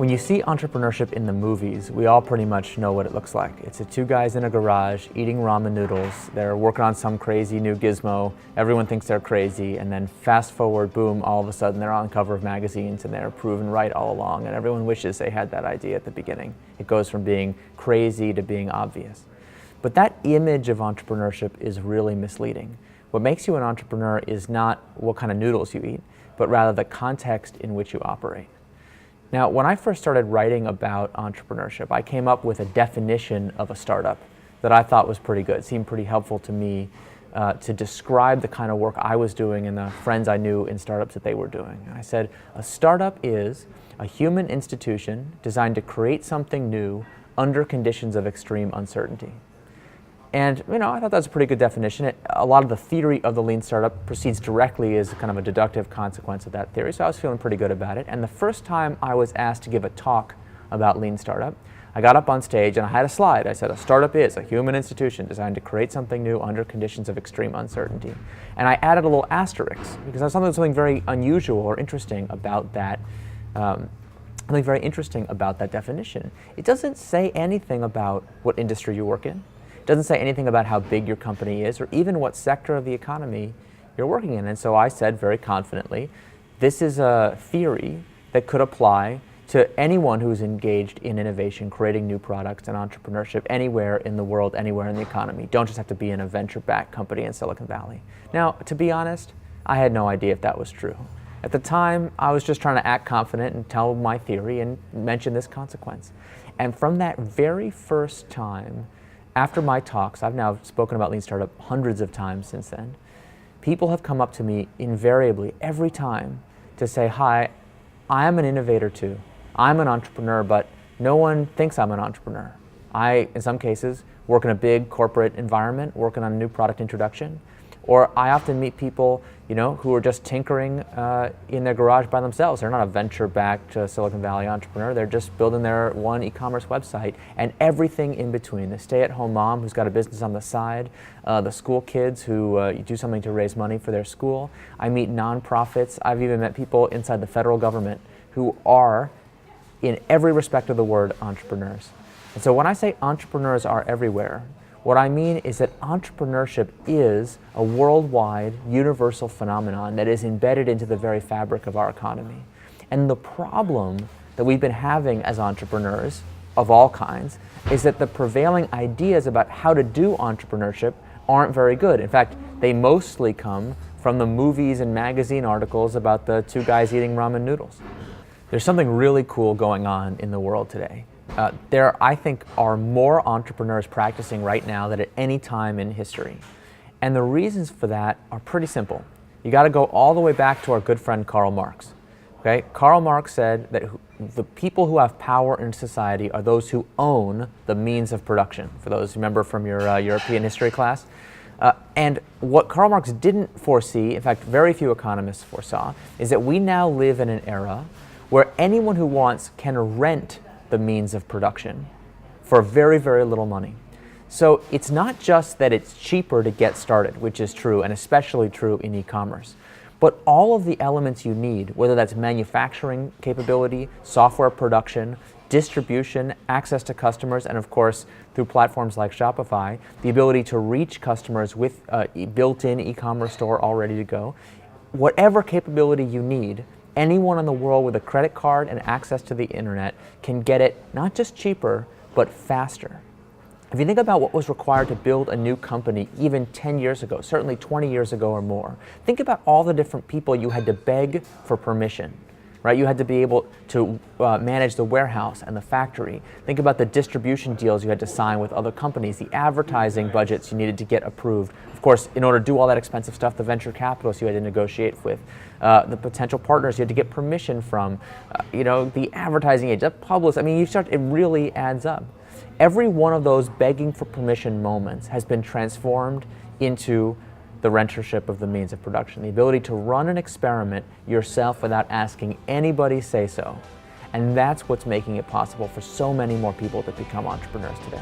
When you see entrepreneurship in the movies, we all pretty much know what it looks like. It's the two guys in a garage eating ramen noodles. They're working on some crazy new gizmo. Everyone thinks they're crazy, and then fast forward, boom, all of a sudden they're on the cover of magazines and they're proven right all along, and everyone wishes they had that idea at the beginning. It goes from being crazy to being obvious. But that image of entrepreneurship is really misleading. What makes you an entrepreneur is not what kind of noodles you eat, but rather the context in which you operate. Now, when I first started writing about entrepreneurship, I came up with a definition of a startup that I thought was pretty good. It seemed pretty helpful to me to describe the kind of work I was doing and the friends I knew in startups that they were doing. And I said, a startup is a human institution designed to create something new under conditions of extreme uncertainty. And I thought that was a pretty good definition. A lot of the theory of the lean startup proceeds directly as kind of a deductive consequence of that theory, so I was feeling pretty good about it. And the first time I was asked to give a talk about lean startup, I got up on stage and I had a slide. I said, a startup is a human institution designed to create something new under conditions of extreme uncertainty. And I added a little asterisk because there's something very unusual or interesting about that definition. It doesn't say anything about what industry you work in. It doesn't say anything about how big your company is or even what sector of the economy you're working in. And so I said very confidently, this is a theory that could apply to anyone who's engaged in innovation, creating new products and entrepreneurship anywhere in the world, anywhere in the economy. Don't just have to be in a venture-backed company in Silicon Valley. Now, to be honest, I had no idea if that was true. At the time, I was just trying to act confident and tell my theory and mention this consequence. And from that very first time, after my talks, I've now spoken about Lean Startup hundreds of times since then, people have come up to me invariably every time to say, hi, I am an innovator too. I'm an entrepreneur, but no one thinks I'm an entrepreneur. I, in some cases, work in a big corporate environment, working on a new product introduction. Or I often meet people, who are just tinkering in their garage by themselves. They're not a venture-backed Silicon Valley entrepreneur. They're just building their one e-commerce website and everything in between. The stay-at-home mom who's got a business on the side, the school kids who do something to raise money for their school. I meet nonprofits. I've even met people inside the federal government who are, in every respect of the word, entrepreneurs. And so when I say entrepreneurs are everywhere, what I mean is that entrepreneurship is a worldwide, universal phenomenon that is embedded into the very fabric of our economy. And the problem that we've been having as entrepreneurs of all kinds is that the prevailing ideas about how to do entrepreneurship aren't very good. In fact, they mostly come from the movies and magazine articles about the two guys eating ramen noodles. There's something really cool going on in the world today. There, I think, are more entrepreneurs practicing right now than at any time in history. And the reasons for that are pretty simple. You got to go all the way back to our good friend Karl Marx. Okay? Karl Marx said that the people who have power in society are those who own the means of production, for those who remember from your European history class. And what Karl Marx didn't foresee, in fact, very few economists foresaw, is that we now live in an era where anyone who wants can rent the means of production for very, very little money. So it's not just that it's cheaper to get started, which is true, and especially true in e-commerce, but all of the elements you need, whether that's manufacturing capability, software production, distribution, access to customers, and of course, through platforms like Shopify, the ability to reach customers with a built-in e-commerce store all ready to go. Whatever capability you need, anyone in the world with a credit card and access to the internet can get it not just cheaper, but faster. If you think about what was required to build a new company even 10 years ago, certainly 20 years ago or more, think about all the different people you had to beg for permission. Right? You had to be able to manage the warehouse and the factory. Think about the distribution deals you had to sign with other companies, the advertising budgets you needed to get approved. Of course, in order to do all that expensive stuff, the venture capitalists you had to negotiate with, the potential partners you had to get permission from, the advertising agents, the publicists. I mean, it really adds up. Every one of those begging for permission moments has been transformed into the rentership of the means of production, the ability to run an experiment yourself without asking anybody say so. And that's what's making it possible for so many more people to become entrepreneurs today.